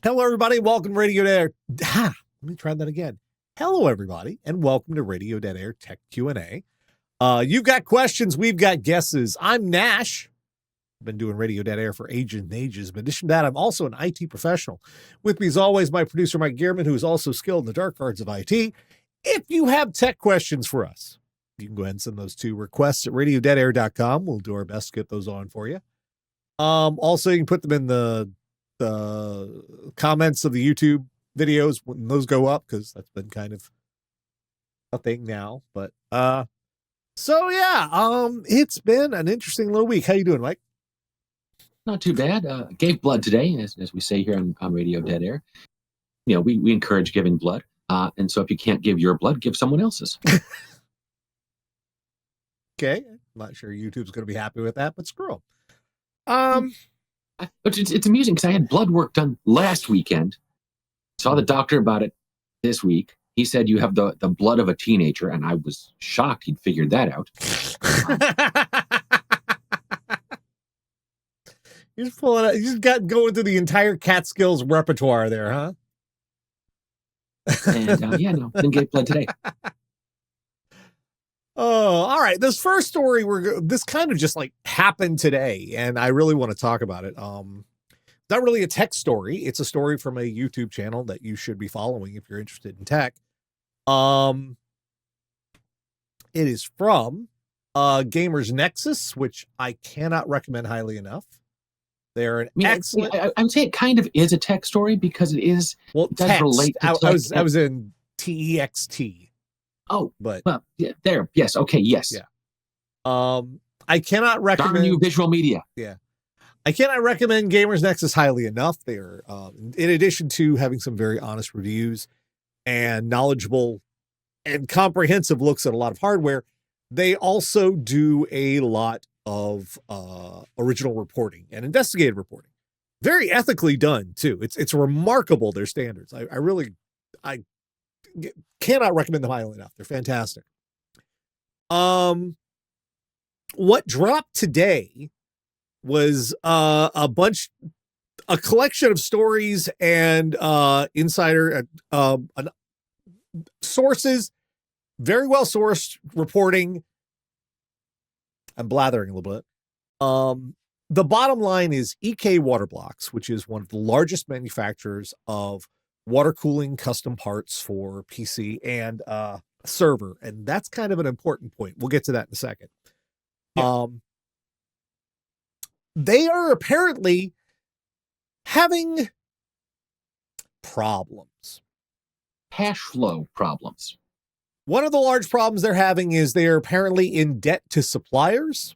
Hello, everybody. Welcome to Radio Dead Air. Let me try that again. Hello, everybody, and welcome to Radio Dead Air Tech Q&A. You've got questions. We've got guesses. I'm Nash. I've been doing Radio Dead Air for ages and ages. In addition to that, I'm also an IT professional. With me, as always, my producer, Mike Gearman, who is also skilled in the dark arts of IT. If you have tech questions for us, you can go ahead and send those to requests at radiodeadair.com. We'll do our best to get those on for you. Also, you can put them in the comments of the YouTube videos when those go up, because that's been kind of a thing now. But so yeah, it's been an interesting little week. How you doing, Mike? Not too bad. Gave blood today, as we say here on Radio Dead Air. You know, we encourage giving blood. And so if you can't give your blood, give someone else's. Okay. I'm not sure YouTube's going to be happy with that, but screw them. But it's amusing because I had blood work done last weekend. Saw the doctor about it this week. He said you have the blood of a teenager, and I was shocked he'd figured that out. You just pull it out. You just got going through the entire Catskills repertoire there, huh? And didn't get blood today. Oh, all right. This first story, this kind of just like happened today, and I really want to talk about it. Not really a tech story. It's a story from a YouTube channel that you should be following if you're interested in tech. It is from Gamers Nexus, which I cannot recommend highly enough. They're an excellent. I would say it kind of is a tech story because it is. Well, it does relate to I was in TEXT. Oh, but yeah, there. Yes. Okay. Yes. Yeah. I cannot recommend Darn you, visual media. Yeah. I cannot recommend Gamers Nexus highly enough. They're, in addition to having some very honest reviews and knowledgeable and comprehensive looks at a lot of hardware, they also do a lot of original reporting and investigative reporting. Very ethically done too. It's remarkable, their standards. I cannot recommend them highly enough. They're fantastic. What dropped today was a collection of stories and insider sources, very well sourced reporting. I'm blathering a little bit. The bottom line is EK Waterblocks, which is one of the largest manufacturers of water cooling custom parts for PC and server. And that's kind of an important point. We'll get to that in a second. Yeah. They are apparently having problems. Cash flow problems. One of the large problems they're having is they are apparently in debt to suppliers.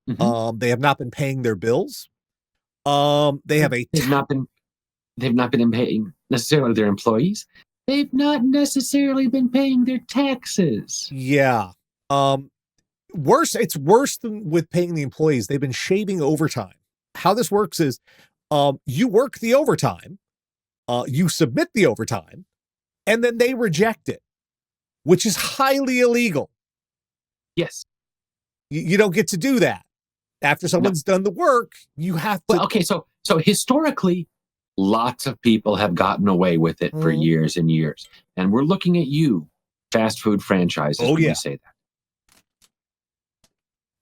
Mm-hmm. They have not been paying their bills. They've not been paying necessarily their employees. They've not necessarily been paying their taxes. Yeah. It's worse than with paying the employees. They've been shaving overtime. How this works is you work the overtime, you submit the overtime, and then they reject it, which is highly illegal. Yes. You don't get to do that. After someone's done the work, you have to. Well, okay, so historically, lots of people have gotten away with it for years and years. And we're looking at you, fast food franchises, when we say that.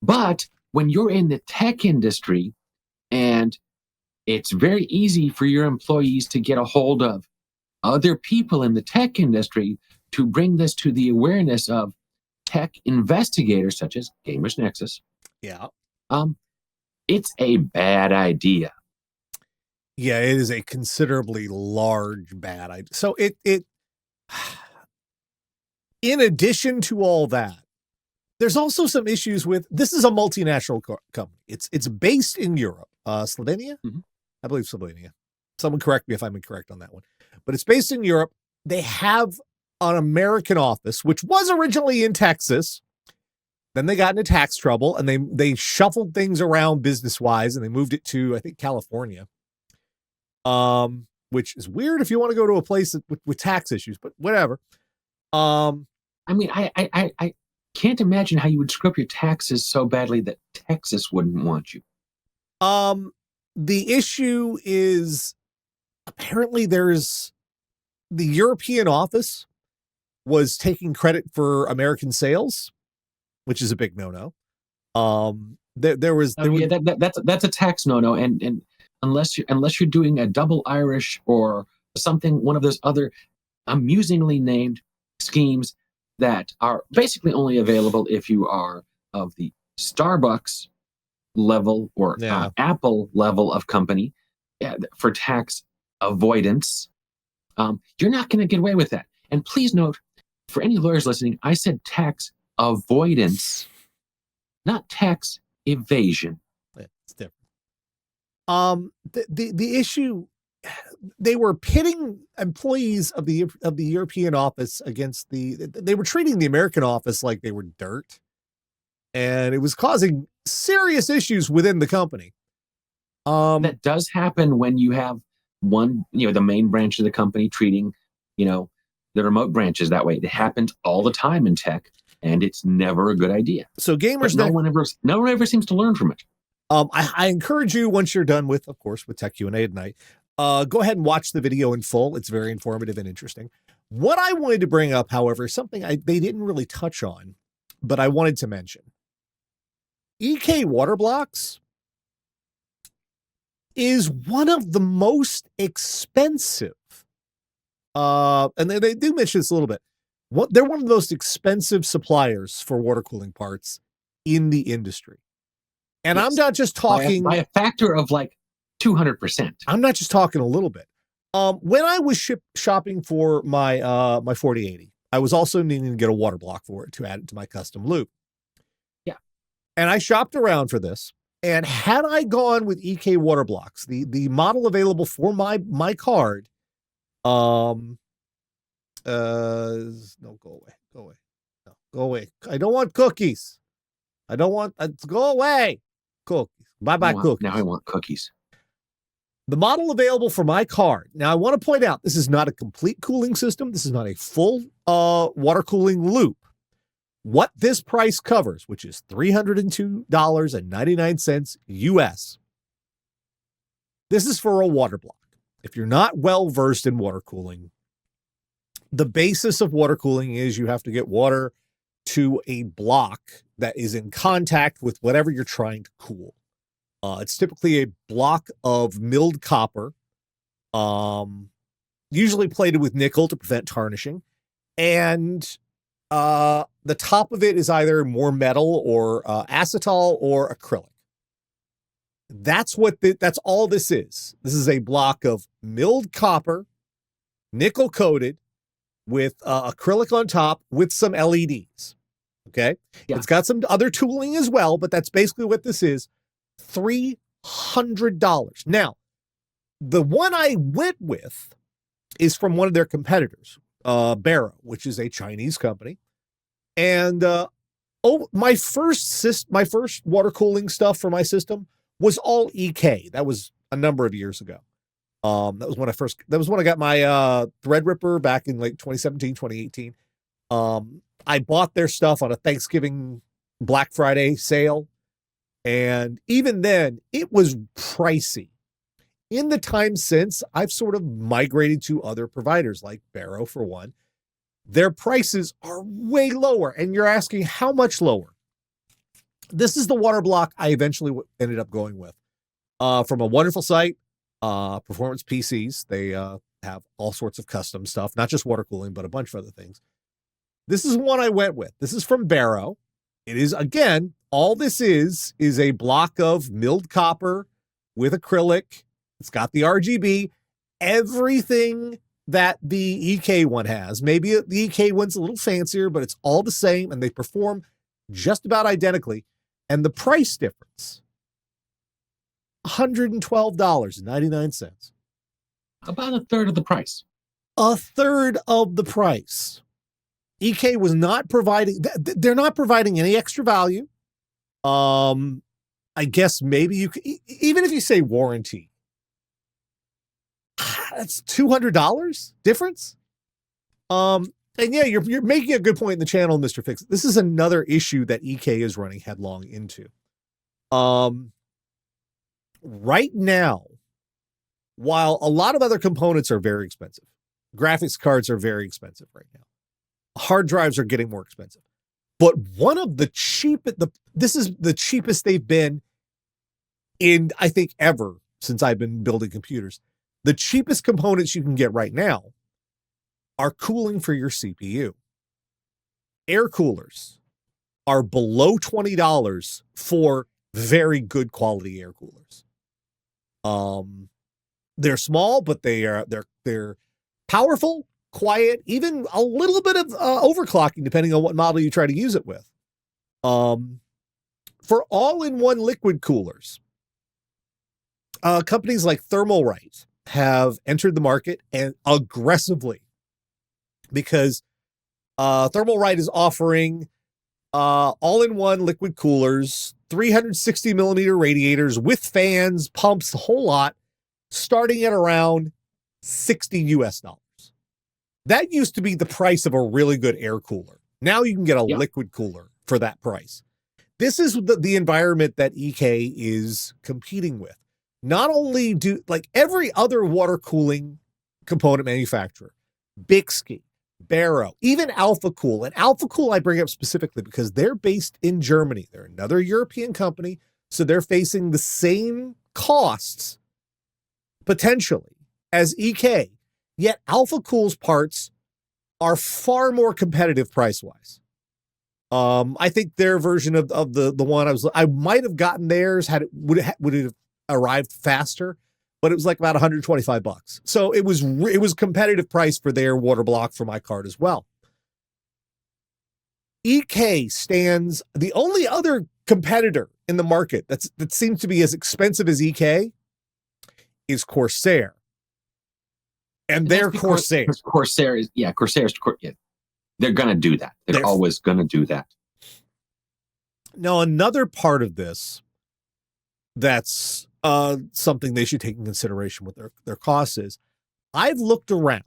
But when you're in the tech industry and it's very easy for your employees to get a hold of other people in the tech industry to bring this to the awareness of tech investigators such as Gamers Nexus. Yeah. It's a bad idea. Yeah, it is a considerably large bad idea. So it in addition to all that, there's also some issues with, this is a multinational company. It's based in Europe, Slovenia. Mm-hmm. I believe Slovenia. Someone correct me if I'm incorrect on that one, but it's based in Europe. They have an American office, which was originally in Texas. Then they got into tax trouble and they shuffled things around business wise and they moved it to, I think, California. Which is weird if you want to go to a place with tax issues, but whatever. I mean, I can't imagine how you would screw up your taxes so badly that Texas wouldn't want you. The issue is apparently there's the European office was taking credit for American sales, which is a big no-no. That's a tax no-no, and unless you're doing a double Irish or something, one of those other amusingly named schemes that are basically only available if you are of the Starbucks level or Apple level of company, for tax avoidance. You're not going to get away with that. And please note, for any lawyers listening, I said tax avoidance, not tax evasion. It's different. The issue, they were pitting employees of the European office against they were treating the American office like they were dirt, and it was causing serious issues within the company. That does happen when you have the main branch of the company treating, the remote branches that way. It happens all the time in tech, and it's never a good idea. So gamers, no one ever seems to learn from it. I encourage you, once you're done with Tech Q&A tonight, go ahead and watch the video in full. It's very informative and interesting. What I wanted to bring up, however, is something they didn't really touch on, but I wanted to mention. EK Waterblocks is one of the most expensive, and they do mention this a little bit. They're one of the most expensive suppliers for water cooling parts in the industry. And yes, I'm not just talking by a factor of like 200%. I'm not just talking a little bit. When I was shopping for my 4080, I was also needing to get a water block for it to add it to my custom loop. Yeah. And I shopped around for this. And had I gone with EK Waterblocks, the model available for my card, no, go away. I don't want cookies. I don't want, go away. Cookies. Bye-bye cookies. Now I want cookies. The model available for my card. Now, I want to point out, this is not a complete cooling system. This is not a full water cooling loop. What this price covers, which is $302.99 US. This is for a water block. If you're not well-versed in water cooling, the basis of water cooling is you have to get water to a block that is in contact with whatever you're trying to cool. It's typically a block of milled copper, usually plated with nickel to prevent tarnishing. And the top of it is either more metal or acetal or acrylic. That's all this is. This is a block of milled copper, nickel coated, with acrylic on top with some LEDs. Okay. Yeah. It's got some other tooling as well, but that's basically what this is. $300. Now, the one I went with is from one of their competitors, Barrow, which is a Chinese company. And my first water cooling stuff for my system was all EK. That was a number of years ago. That was when I got my Threadripper back in like 2017, 2018. I bought their stuff on a Thanksgiving Black Friday sale. And even then, it was pricey. In the time since, I've sort of migrated to other providers like Barrow, for one. Their prices are way lower. And you're asking how much lower? This is the water block I eventually ended up going with. From a wonderful site, Performance PCs. They have all sorts of custom stuff, not just water cooling, but a bunch of other things. This is one I went with. This is from Barrow. It is, again, all this is a block of milled copper with acrylic. It's got the RGB, everything that the EK one has. Maybe the EK one's a little fancier, but it's all the same, and they perform just about identically. And the price difference, $112.99. About a third of the price. A third of the price. EK was not providing, they're not providing any extra value. I guess maybe you could, even if you say warranty, that's $200 difference. And yeah, you're making a good point in the channel, Mr. Fix. This is another issue that EK is running headlong into. Right now, while a lot of other components are very expensive, graphics cards are very expensive right now. Hard drives are getting more expensive. But one of the this is the cheapest they've been in, I think, ever since I've been building computers. The cheapest components you can get right now are cooling for your CPU. Air coolers are below $20 for very good quality air coolers. They're small, but they're powerful, quiet, even a little bit of overclocking depending on what model you try to use it with. For all-in-one liquid coolers, companies like Thermalright have entered the market and aggressively, because Thermalright is offering all-in-one liquid coolers, 360 millimeter radiators with fans, pumps, the whole lot, starting at around $60 US. That used to be the price of a really good air cooler. Now you can get a liquid cooler for that price. This is the environment that EK is competing with. Not only do, like every other water cooling component manufacturer, Bixby, Barrow, even Alpha Cool. And Alpha Cool I bring up specifically because they're based in Germany. They're another European company, so they're facing the same costs potentially as EK. Yet Alpha Cool's parts are far more competitive price-wise. I think their version of the one I might have gotten theirs would it have arrived faster, but it was like about $125. So it was competitive price for their water block for my card as well. EK stands, the only other competitor in the market that seems to be as expensive as EK is Corsair. And they're Corsair. Corsair is, Corsair's, they're going to do that. They're always going to do that. Now, another part of this that's something they should take in consideration with their costs is, I've looked around.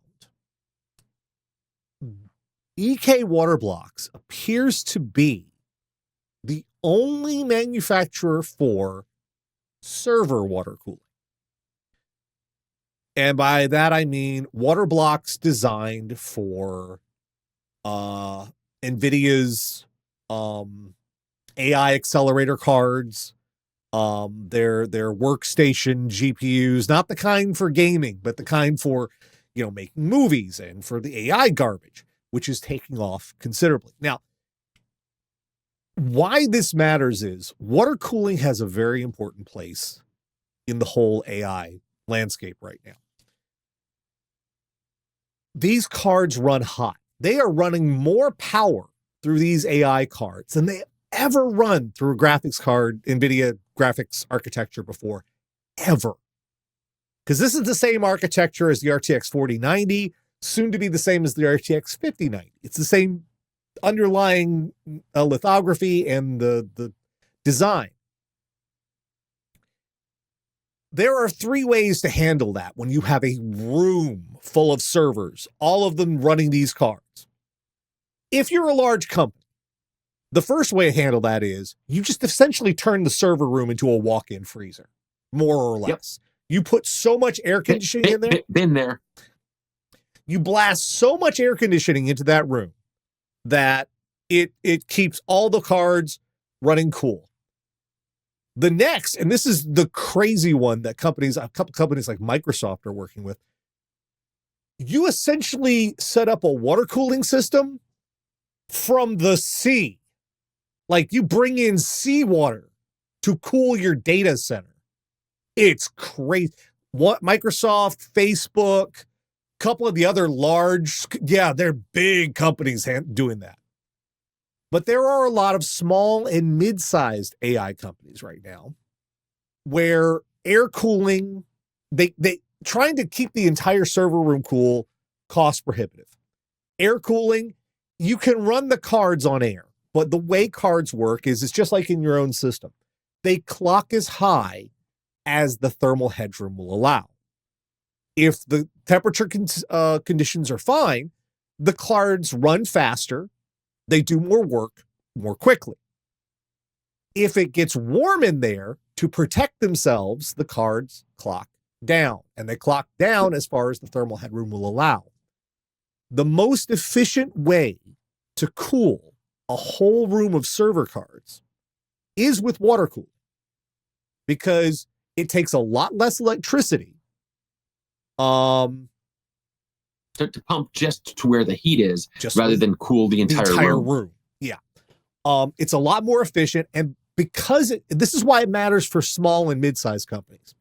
EK Waterblocks appears to be the only manufacturer for server water cooling. And by that, I mean water blocks designed for NVIDIA's AI accelerator cards, their workstation GPUs, not the kind for gaming, but the kind for, making movies and for the AI garbage, which is taking off considerably. Now, why this matters is water cooling has a very important place in the whole AI landscape right now. These cards run hot. They are running more power through these AI cards than they ever run through a graphics card, NVIDIA graphics architecture before, ever. Because this is the same architecture as the RTX 4090, soon to be the same as the RTX 5090. It's the same underlying lithography and the design. There are 3 ways to handle that when you have a room full of servers, all of them running these cards. If you're a large company, the first way to handle that is you just essentially turn the server room into a walk-in freezer, more or less. Yep. You put so much air conditioning in there. Been there. You blast so much air conditioning into that room that it keeps all the cards running cool. The next, and this is the crazy one that a couple companies like Microsoft are working with, you essentially set up a water cooling system from the sea. Like you bring in seawater to cool your data center. It's crazy. What Microsoft, Facebook, a couple of the other large, they're big companies doing that. But there are a lot of small and mid-sized AI companies right now where air cooling, they trying to keep the entire server room cool, cost prohibitive. Air cooling, you can run the cards on air, but the way cards work is it's just like in your own system. They clock as high as the thermal headroom will allow. If the temperature conditions are fine, the cards run faster. They do more work more quickly. If it gets warm in there, to protect themselves, the cards clock down, and they clock down as far as the thermal headroom will allow. The most efficient way to cool a whole room of server cards is with water cooling, because it takes a lot less electricity to pump just to where the heat is, rather than cool the entire room. Yeah. It's a lot more efficient, and because this is why it matters for small and mid-sized companies.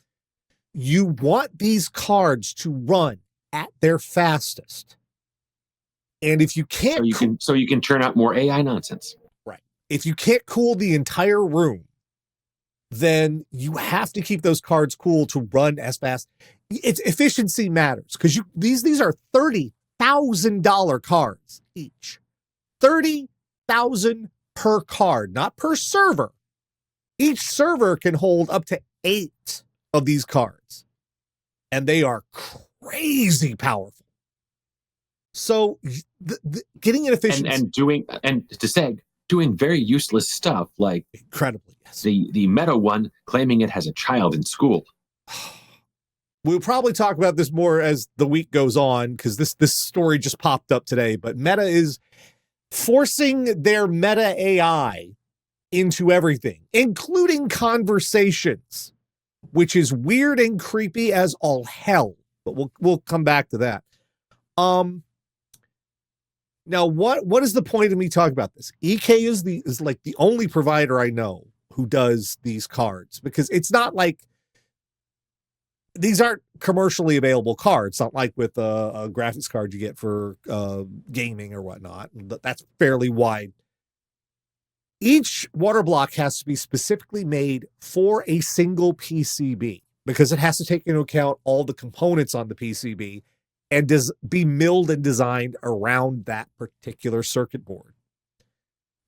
You want these cards to run at their fastest. And if you can't, so you can churn out more AI nonsense. Right. If you can't cool the entire room, then you have to keep those cards cool to run as fast. It's efficiency matters, because these are $30,000 cards each. $30,000 per card, not per server. Each server can hold up to 8 of these cards, and they are crazy powerful. So getting an efficiency doing very useless stuff, like incredibly, yes. The Meta one claiming it has a child in school. We'll probably talk about this more as the week goes on, because this story just popped up today. But Meta is forcing their Meta AI into everything, including conversations, which is weird and creepy as all hell. But we'll come back to that. Now, what is the point of me talking about this? EK is like the only provider I know who does these cards, because it's not like these aren't commercially available cards. Not like with a graphics card you get for gaming or whatnot. That's fairly wide. Each water block has to be specifically made for a single PCB, because it has to take into account all the components on the PCB and be milled and designed around that particular circuit board.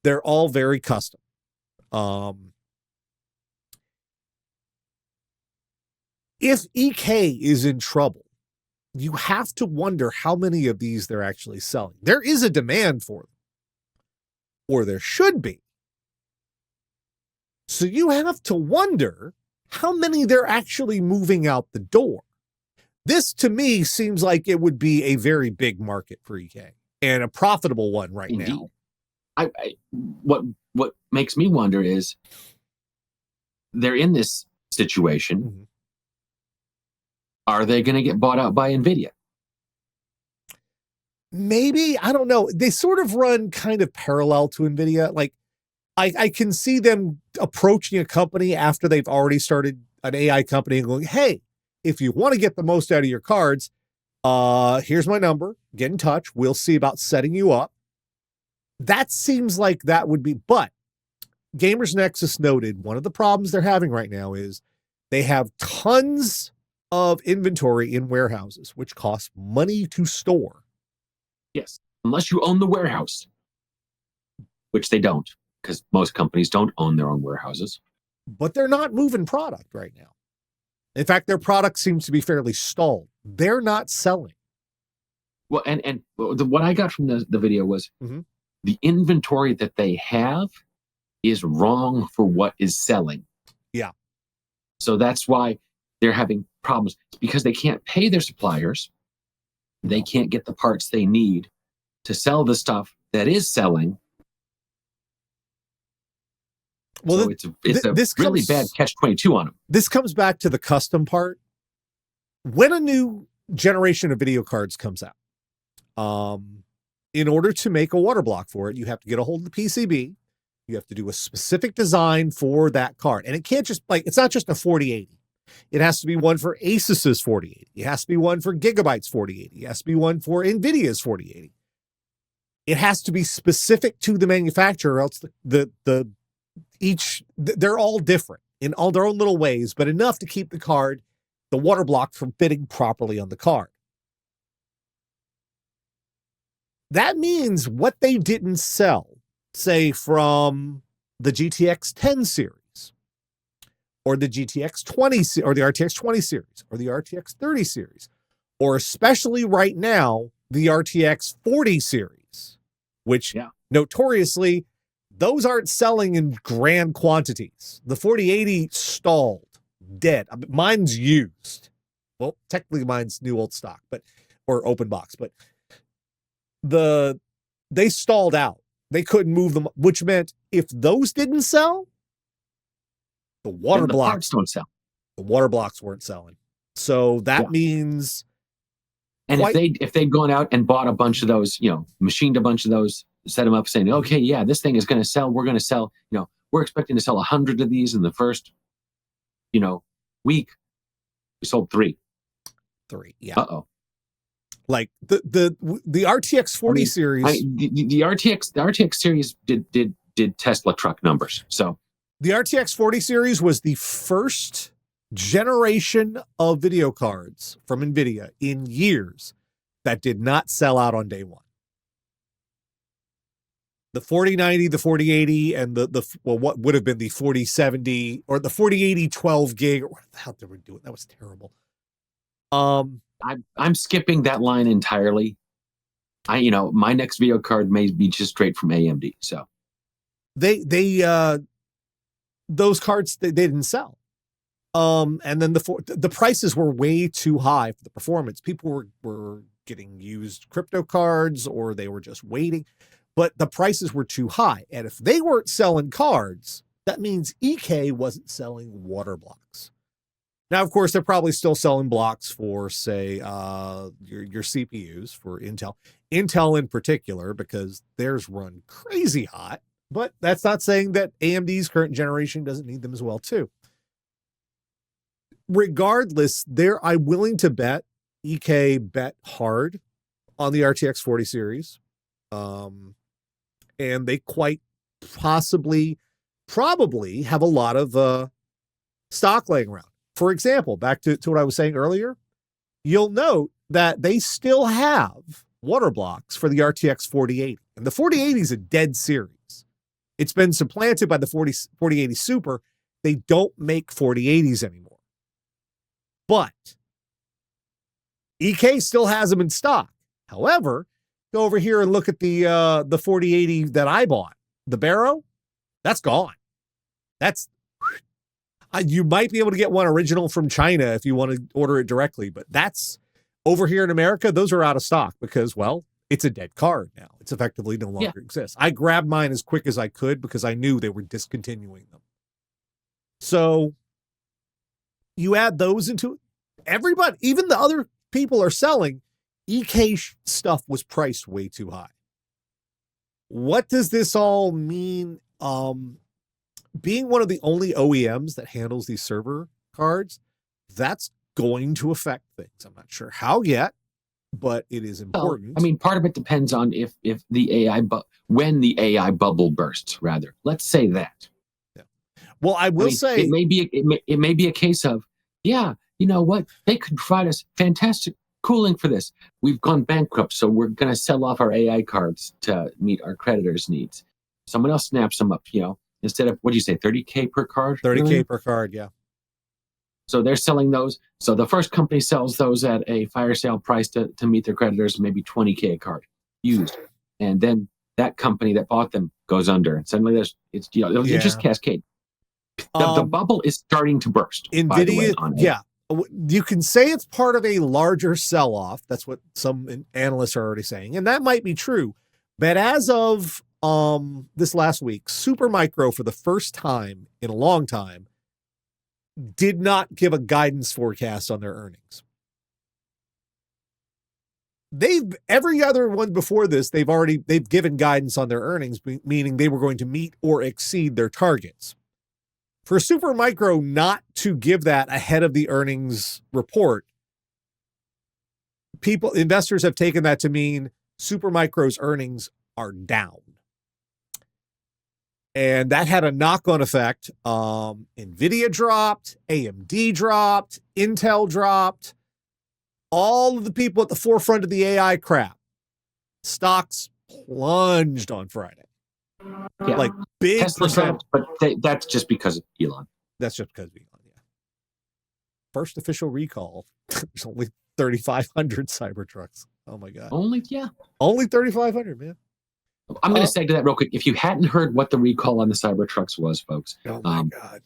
They're all very custom. If EK is in trouble, you have to wonder how many of these they're actually selling. There is a demand for them, or there should be. So you have to wonder how many they're actually moving out the door. This, to me, seems like it would be a very big market for EK, and a profitable one right Indeed. now. What makes me wonder is they're in this situation. Mm-hmm. Are they going to get bought out by NVIDIA? Maybe. I don't know. They sort of run kind of parallel to NVIDIA. Like, I can see them approaching a company after they've already started an AI company and going, hey, if you want to get the most out of your cards, here's my number. Get in touch. We'll see about setting you up. That seems like that would be, but Gamers Nexus noted one of the problems they're having right now is they have tons of inventory in warehouses, which costs money to store. Yes, unless you own the warehouse, which they don't, because most companies don't own their own warehouses. But they're not moving product right now. In fact, their product seems to be fairly stalled. They're not selling. Well, and what I got from the video was the inventory that they have is wrong for what is selling. Yeah. So that's why they're having problems. It's because they can't pay their suppliers. They can't get the parts they need to sell the stuff that is selling. Well, so it's a really bad catch-22 on them. This comes back to the custom part. When a new generation of video cards comes out, in order to make a water block for it, you have to get a hold of the PCB. You have to do a specific design for that card. And it can't just, like, it's not just a 4080. It has to be one for Asus's 4080. It has to be one for Gigabyte's 4080. It has to be one for NVIDIA's 4080. It has to be specific to the manufacturer, or else they're all different in all their own little ways, but enough to keep the water block from fitting properly on the card. That means what they didn't sell, say from the GTX 10 series, or the GTX 20, or the RTX 20 series, or the RTX 30 series, or especially right now, the RTX 40 series, which notoriously, those aren't selling in grand quantities. The 4080 stalled, dead. Mine's used. well, technically mine's new old stock, or open box, but they stalled out. They couldn't move them, which meant if those didn't sell, the water the blocks parts don't sell. The water blocks weren't selling. So that means. And if they'd gone out and bought a bunch of those, machined a bunch of those, set them up saying, okay, yeah, this thing is going to sell. We're going to sell, we're expecting to sell 100 of these in the first, week. We sold 3. 3, yeah. Uh-oh. Like the RTX 40 series. The RTX series did Tesla truck numbers. So the RTX 40 series was the first generation of video cards from NVIDIA in years that did not sell out on day one. The 4090, the 4080, and what would have been the 4070 or the 4080 12 gig, or what the hell did we do? That was terrible. I'm skipping that line entirely. My next video card may be just straight from AMD. So those cards they didn't sell. And then the prices were way too high for the performance. People were getting used crypto cards, or they were just waiting, but the prices were too high. And if they weren't selling cards, that means EK wasn't selling water blocks. Now, of course, they're probably still selling blocks for, say, your CPUs for Intel in particular, because theirs run crazy hot. But that's not saying that AMD's current generation doesn't need them as well too. Regardless, I'm willing to bet EK bet hard on the RTX 40 series. And they quite probably have a lot of stock laying around. For example, back to what I was saying earlier, you'll note that they still have water blocks for the RTX 4080. And the 4080 is a dead series. It's been supplanted by the 4080 Super. They don't make 4080s anymore. But EK still has them in stock. However, go over here and look at the 4080 that I bought. The Barrow, that's gone. You might be able to get one original from China if you want to order it directly, but that's over here in America. Those are out of stock because, well, it's a dead card now. It's effectively no longer exists. I grabbed mine as quick as I could because I knew they were discontinuing them. So you add those into it. Everybody, even the other people are selling. EK stuff was priced way too high. What does this all mean? Being one of the only OEMs that handles these server cards, that's going to affect things. I'm not sure how yet, but it is important. Well, part of it depends on if the AI when the AI bubble bursts. Rather, let's say that. Yeah. Well, I will say it may be a case of, yeah, you know what, they could provide us fantastic cooling for this. We've gone bankrupt, so we're going to sell off our AI cards to meet our creditors' needs. Someone else snaps them up, instead of, what do you say, 30K per card? 30K per card, yeah. So they're selling those. So the first company sells those at a fire sale price to meet their creditors, maybe 20K a card used. And then that company that bought them goes under. And suddenly it's just cascade. The bubble is starting to burst. NVIDIA, by the way, on AI. Yeah. You can say it's part of a larger sell-off. That's what some analysts are already saying. And that might be true. But as of this last week, Supermicro, for the first time in a long time, did not give a guidance forecast on their earnings. Every other one before this, they've given guidance on their earnings, meaning they were going to meet or exceed their targets. For Supermicro not to give that ahead of the earnings report, investors have taken that to mean Supermicro's earnings are down. And that had a knock-on effect. NVIDIA dropped, AMD dropped, Intel dropped. All of the people at the forefront of the AI crap, stocks plunged on Friday. Yeah. Like big Tesla dropped, but that's just because of Elon. That's just because of Elon, yeah. First official recall, there's only 3,500 Cybertrucks. Oh my God. Only 3,500, man. I'm going to say to that real quick. If you hadn't heard what the recall on the Cybertrucks was, folks. Oh my God.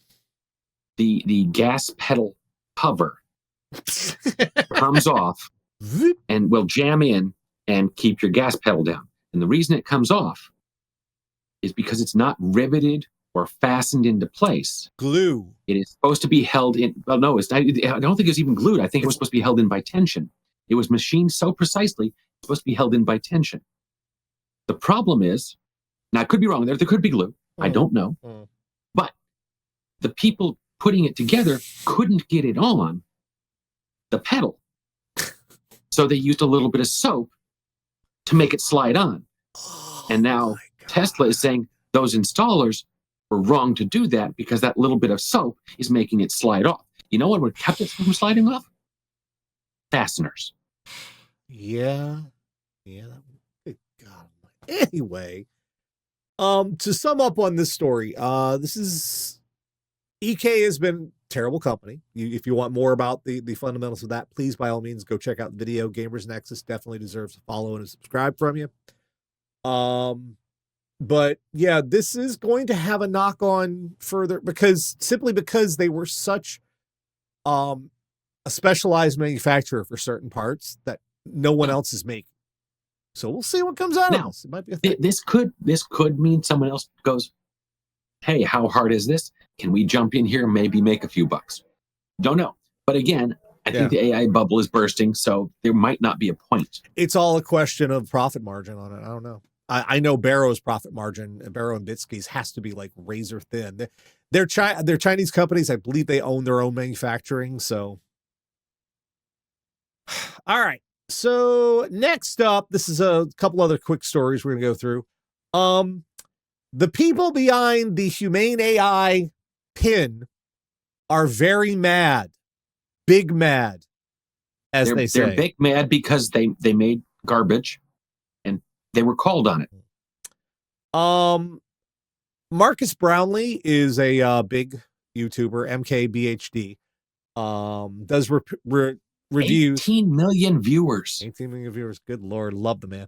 The gas pedal cover comes off and will jam in and keep your gas pedal down. And the reason it comes off is because it's not riveted or fastened into place. Glue. It is supposed to be held in. Well, no, it's not, I don't think it's even glued. I think it was supposed to be held in by tension. It was machined so precisely, it's supposed to be held in by tension. The problem is, now I could be wrong there could be glue. I don't know. But the people putting it together couldn't get it on the pedal. So they used a little bit of soap to make it slide on. And now Tesla is saying those installers were wrong to do that because that little bit of soap is making it slide off. You know what would kept it from sliding off? Fasteners. Yeah. Good God. Anyway, to sum up on this story, this is EK has been terrible company. If you want more about the fundamentals of that, please by all means go check out the video. Gamers Nexus definitely deserves a follow and a subscribe from you. But yeah, this is going to have a knock on further because they were such a specialized manufacturer for certain parts that no one else is making. So we'll see what comes out of this. It might be a thing. This could mean someone else goes, hey, how hard is this? Can we jump in here and maybe make a few bucks? Don't know. But again, I think the AI bubble is bursting, so there might not be a point. It's all a question of profit margin on it. I don't know. I know Barrow's profit margin, Barrow and Bitsky's has to be like razor thin. They're Chinese companies. I believe they own their own manufacturing. So, all right. So next up, this is a couple other quick stories we're going to go through. The people behind the Humane AI pin are very mad, big mad, as they say. They're big mad because they made garbage and they were called on it. Marcus Brownlee is a big YouTuber, MKBHD. Does reviews. 18 million viewers. 18 million viewers. Good Lord. Love the man.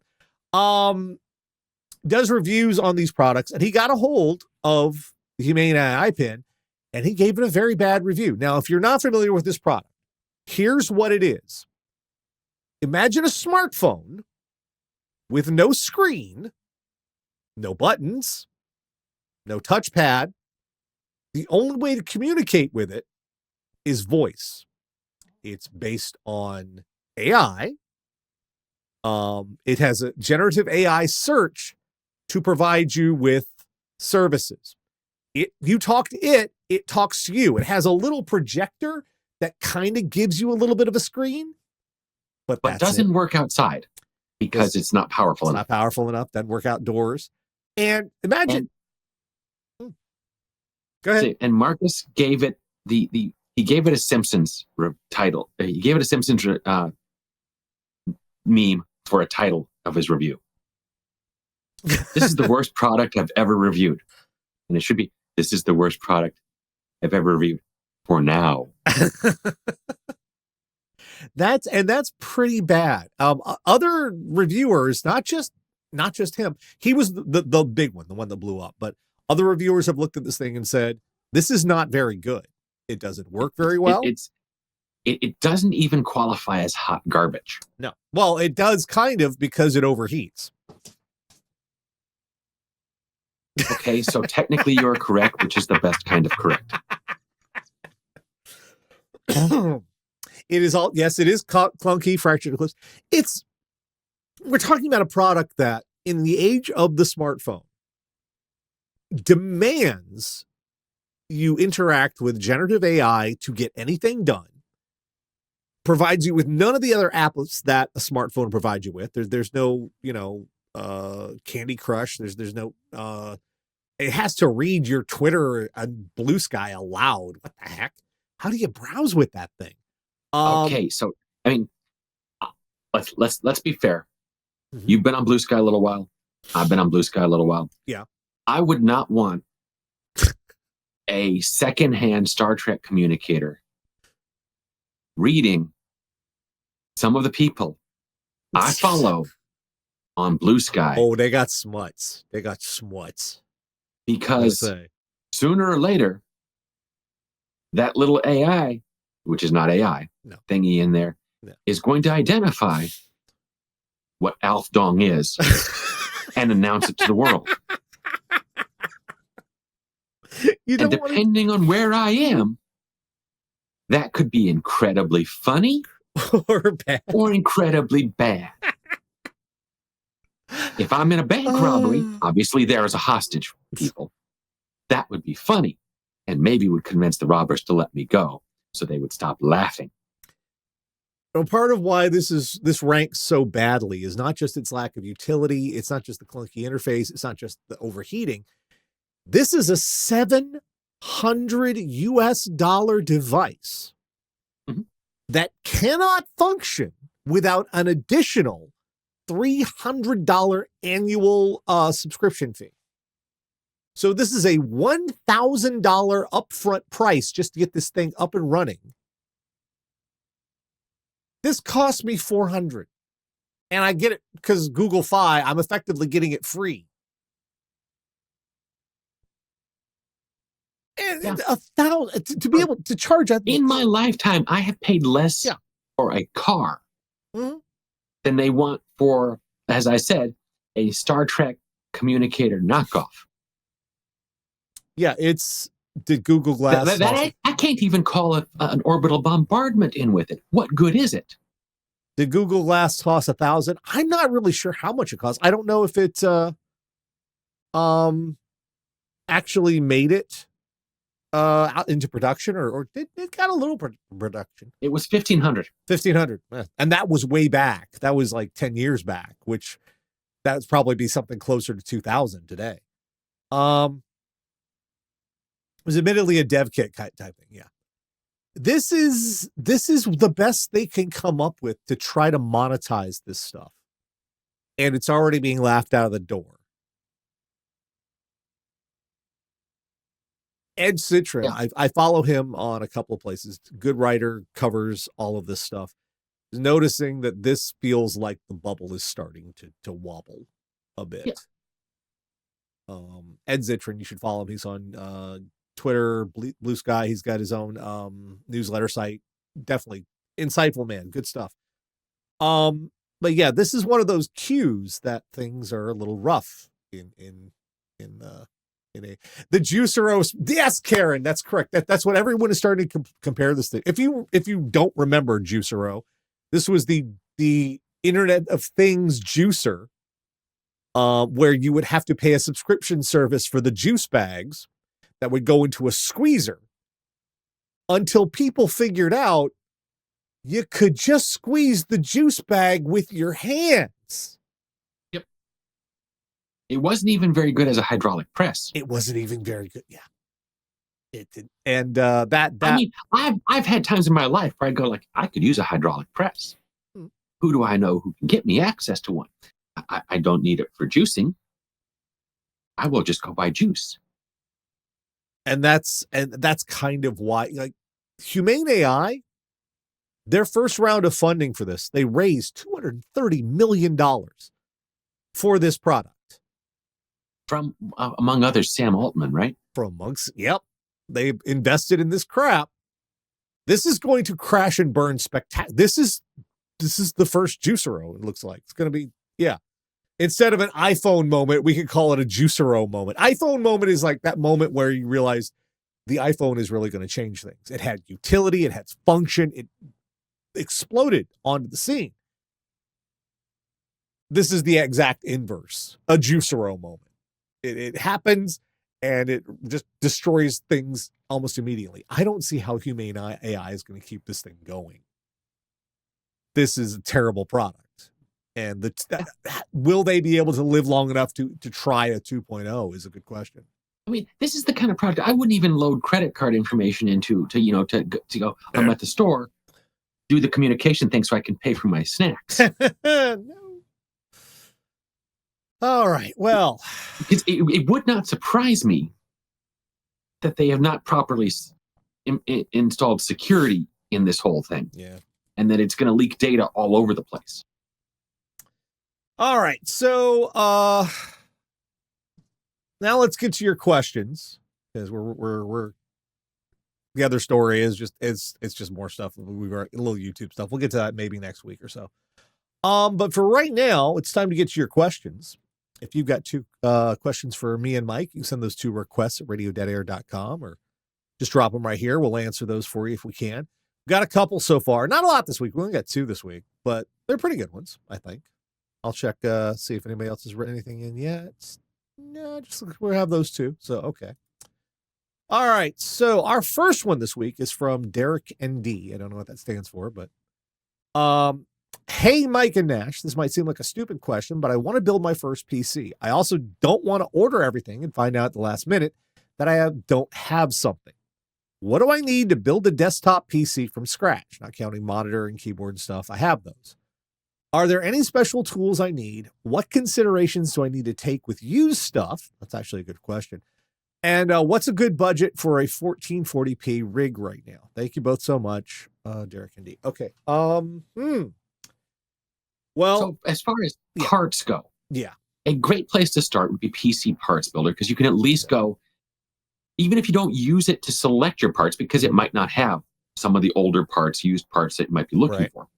Does reviews on these products, and he got a hold of the Humane AI pin, and he gave it a very bad review. Now, if you're not familiar with this product, here's what it is. Imagine a smartphone with no screen, no buttons, no touchpad. The only way to communicate with it is voice. It's based on AI. It has a generative AI search to provide you with services. You talk to it, it talks to you. It has a little projector that kind of gives you a little bit of a screen, but doesn't work outside because it's not powerful enough. Not powerful enough. Doesn't work outdoors. And imagine. Go ahead. And Marcus gave it he gave it a Simpsons title. He gave it a Simpsons meme for a title of his review. This is the worst product I've ever reviewed. And it should be, this is the worst product I've ever reviewed for now. That's pretty bad. Other reviewers, not just him, he was the big one, the one that blew up, but other reviewers have looked at this thing and said, this is not very good. It doesn't work very well. It doesn't even qualify as hot garbage. No. Well, it does kind of because it overheats. Okay, so technically you're correct, which is the best kind of correct. It is all, yes, it is clunky, fractured eclipse. We're talking about a product that in the age of the smartphone demands you interact with generative AI to get anything done, provides you with none of the other apps that a smartphone provides you with. There's no, Candy Crush. There's no, it has to read your Twitter and Blue Sky aloud. What the heck? How do you browse with that thing? Okay, so I mean, let's be fair. Mm-hmm. You've been on Blue Sky a little while. I've been on Blue Sky a little while. Yeah. I would not want a secondhand Star Trek communicator reading some of the people I follow on Blue Sky. Oh, they got smuts. Because sooner or later, that little AI which is not AI, No. thingy in there, is going to identify what Alf Dong is and announce it to the world. And depending on where I am, that could be incredibly funny or bad or incredibly bad. If I'm in a bank robbery, obviously there is a hostage, people. That would be funny and maybe would convince the robbers to let me go so they would stop laughing. Well, part of why this ranks so badly is not just its lack of utility. It's not just the clunky interface. It's not just the overheating. This is a $700 US device that cannot function without an additional $300 annual subscription fee. So this is a $1,000 upfront price just to get this thing up and running. This cost me $400, and I get it because Google Fi. I'm effectively getting it free. And $1,000 to be able to charge. In my lifetime, I have paid less for a car than they want for, as I said, a Star Trek communicator knockoff. Yeah, did Google Glass. I can't even call an orbital bombardment in with it. What good is it? Did Google Glass cost $1,000? I'm not really sure how much it costs. I don't know if it actually made it out into production or it got a little production. It was $1,500. $1,500, and that was way back. That was like 10 years back, which that would probably be something closer to 2,000 today. It was admittedly a dev kit type thing. Yeah. This is the best they can come up with to try to monetize this stuff. And it's already being laughed out of the door. Ed Citron, I follow him on a couple of places. Good writer, covers all of this stuff. Noticing that this feels like the bubble is starting to wobble a bit. Yeah. Ed Zitron, you should follow him. He's on Twitter, Blue Sky. He's got his own newsletter site. Definitely insightful man. Good stuff. But yeah, this is one of those cues that things are a little rough in the Juicero. Yes, Karen, that's correct. That's what everyone is starting to compare this to. If you don't remember Juicero, this was the Internet of Things juicer, where you would have to pay a subscription service for the juice bags that would go into a squeezer until people figured out you could just squeeze the juice bag with your hands. Yep. It wasn't even very good as a hydraulic press. It wasn't even very good. Yeah. It did. And that I mean, I've had times in my life where I'd go like, I could use a hydraulic press. Who do I know who can get me access to one? I don't need it for juicing. I will just go buy juice. And that's kind of why, like, Humane AI, their first round of funding for this, they raised $230 million for this product. From, among others, Sam Altman, right? Yep. They invested in this crap. This is going to crash and burn spectacular. This is the first Juicero, it looks like. It's going to be, yeah. Instead of an iPhone moment, we could call it a Juicero moment. iPhone moment is like that moment where you realize the iPhone is really going to change things. It had utility, it had function, it exploded onto the scene. This is the exact inverse, a Juicero moment. It happens and it just destroys things almost immediately. I don't see how Humane AI is going to keep this thing going. This is a terrible product. And will they be able to live long enough to try a 2.0 is a good question. I mean, this is the kind of product I wouldn't even load credit card information into to go, I'm at the store, do the communication thing so I can pay for my snacks. No. All right. Well, because it would not surprise me that they have not properly installed security in this whole thing. Yeah. And that it's going to leak data all over the place. All right, so now let's get to your questions because we're the other story is just it's just more stuff. We were a little YouTube stuff. We'll get to that maybe next week or so. But for right now, it's time to get to your questions. If you've got two questions for me and Mike, you can send those to requests at radiodeadair.com or just drop them right here. We'll answer those for you if we can. Got a couple so far. Not a lot this week. We only got 2 this week, but they're pretty good ones, I think. I'll check, see if anybody else has written anything in yet. No, just we have those 2. So, okay. All right. So our first one this week is from Derek ND. I don't know what that stands for, but hey, Mike and Nash, this might seem like a stupid question, but I want to build my first PC. I also don't want to order everything and find out at the last minute that I don't have something. What do I need to build a desktop PC from scratch? Not counting monitor and keyboard and stuff. I have those. Are there any special tools I need? What considerations do I need to take with used stuff? That's actually a good question. And what's a good budget for a 1440p rig right now? Thank you both so much, Derek and D. Okay. Well, so as far as parts go, a great place to start would be PC Parts Builder, because you can at least go, even if you don't use it to select your parts, because it might not have some of the older parts, used parts that you might be looking for.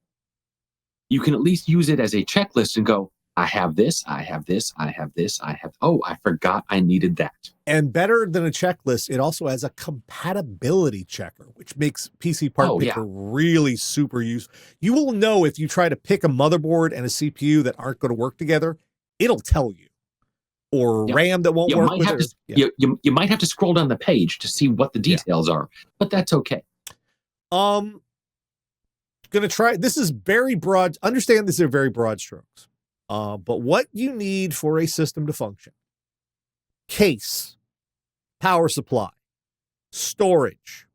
You can at least use it as a checklist and go, I have this, I have this, I have this, oh, I forgot I needed that. And better than a checklist, it also has a compatibility checker, which makes PC Part Picker really super useful. You will know if you try to pick a motherboard and a CPU that aren't going to work together, it'll tell you. Or RAM that won't work with it. You might have to scroll down the page to see what the details are, but that's okay. Gonna try. This is very broad. Understand these are very broad strokes. But what you need for a system to function: case, power supply, storage,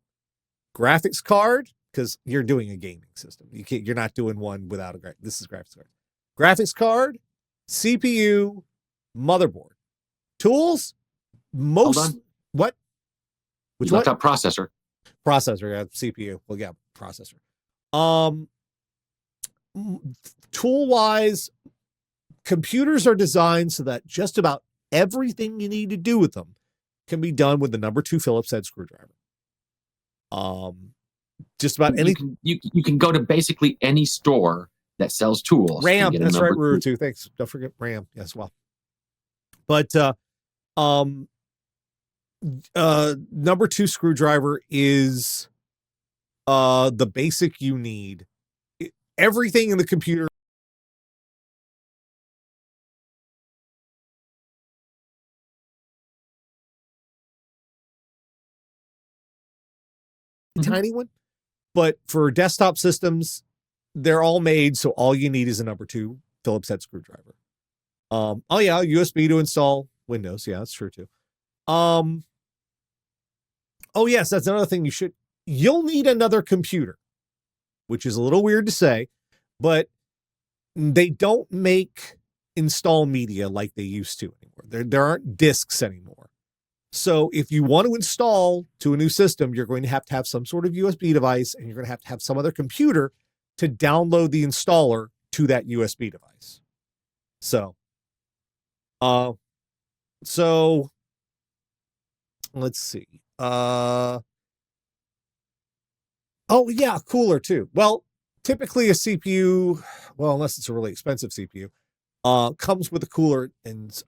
graphics card, because you're doing a gaming system. You're not doing one without a this is graphics card. Graphics card, CPU, motherboard, tools, what? Which one? Processor. Processor, CPU. Well, yeah, processor. Tool wise, computers are designed so that just about everything you need to do with them can be done with the number 2 Phillips head screwdriver. Just about anything. You can go to basically any store that sells tools. RAM, that's right, Ruru, too. Thanks. Don't forget RAM as well. But number 2 screwdriver is the basic you need. Everything in the computer tiny one, but for desktop systems, they're all made so all you need is a number 2 Phillips head screwdriver. Oh yeah, USB to install Windows. Yeah, that's true too. Oh yes, that's another thing you'll need another computer, which is a little weird to say, but they don't make install media like they used to anymore. There aren't discs anymore. So if you want to install to a new system, you're going to have some sort of USB device, and you're going to have some other computer to download the installer to that USB device. So let's see. Oh yeah, cooler too. Well, typically a CPU, well, unless it's a really expensive CPU, comes with a cooler and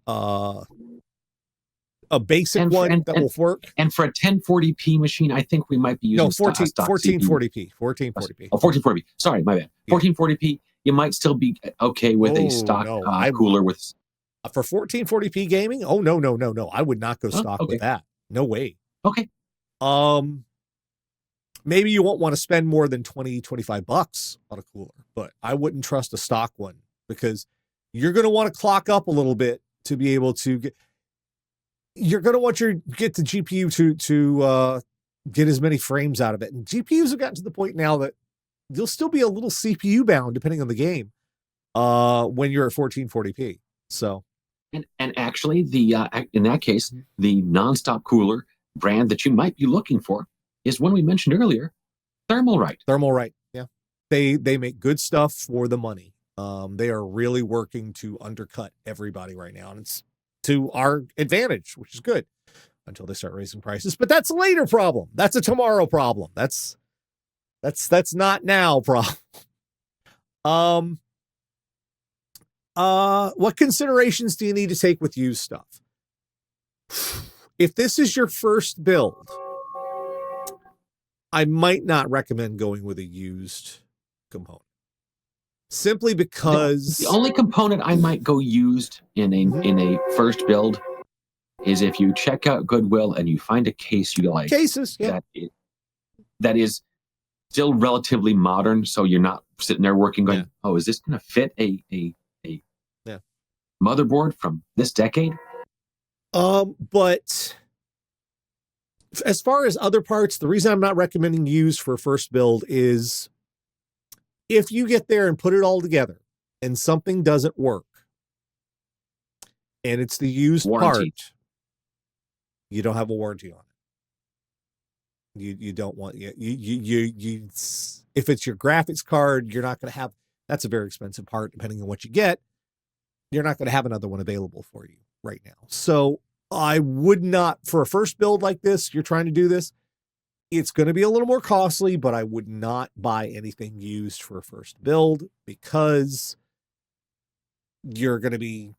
a basic one that will work. And for a 1040p machine, I think we might be using 1440p. 1440p. Oh, 1440p. Sorry, my bad. 1440p, you might still be okay with a stock cooler with. For 1440p gaming? Oh, no. I would not go stock with that. No way. Okay. Maybe you won't want to spend more than $20-$25 on a cooler, but I wouldn't trust a stock one, because you're going to want to clock up a little bit to be able to you're going to want get the GPU to get as many frames out of it. And GPUs have gotten to the point now that they'll still be a little CPU bound depending on the game when you're at 1440p. So. And actually, in that case, the nonstop cooler brand that you might be looking for is one we mentioned earlier, Thermalright. Thermalright, yeah. They make good stuff for the money. They are really working to undercut everybody right now, and it's to our advantage, which is good. until they start raising prices. But that's a later problem. That's a tomorrow problem. That's not now problem. What considerations do you need to take with used stuff? If this is your first build, I might not recommend going with a used component. Simply because the only component I might go used in a first build is if you check out Goodwill and you find a case you like. Cases, yeah. That is still relatively modern, so you're not sitting there working going, oh, is this going to fit a motherboard from this decade? But as far as other parts, the reason I'm not recommending used for a first build is if you get there and put it all together and something doesn't work and it's the used part, you don't have a warranty on it. You don't want you if it's your graphics card, you're not going to have, that's a very expensive part depending on what you get. You're not going to have another one available for you right now. So I would not, for a first build like this, you're trying to do this, it's going to be a little more costly, but I would not buy anything used for a first build because you're going to be,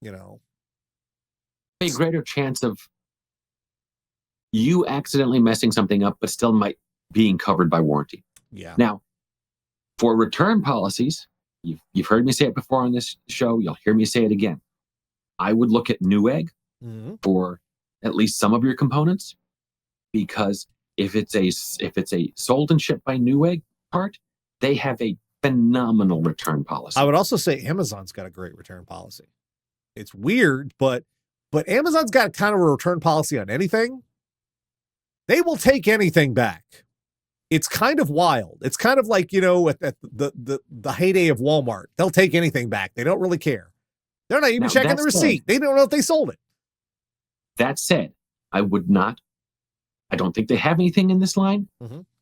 a greater chance of you accidentally messing something up, but still might being covered by warranty. Yeah. Now, for return policies, you've heard me say it before on this show. You'll hear me say it again. I would look at Newegg for at least some of your components, because if it's a sold and shipped by Newegg part, they have a phenomenal return policy. I would also say Amazon's got a great return policy. It's weird, but Amazon's got kind of a return policy on anything. They will take anything back. It's kind of wild. It's kind of like, at the heyday of Walmart. They'll take anything back. They don't really care. They're not even checking the receipt. They don't know if they sold it. That said, I don't think they have anything in this line,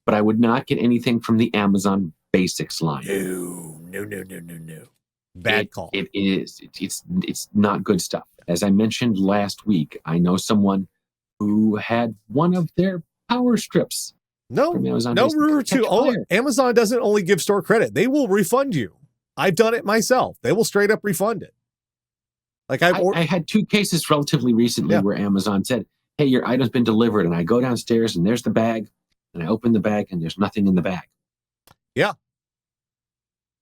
but I would not get anything from the Amazon Basics line. No. Bad call. It is. It's not good stuff. As I mentioned last week, I know someone who had one of their power strips. No rumor to Amazon doesn't only give store credit. They will refund you. I've done it myself. They will straight up refund it. Like I had two cases relatively recently where Amazon said, hey, your item's been delivered. And I go downstairs and there's the bag. And I open the bag and there's nothing in the bag. Yeah.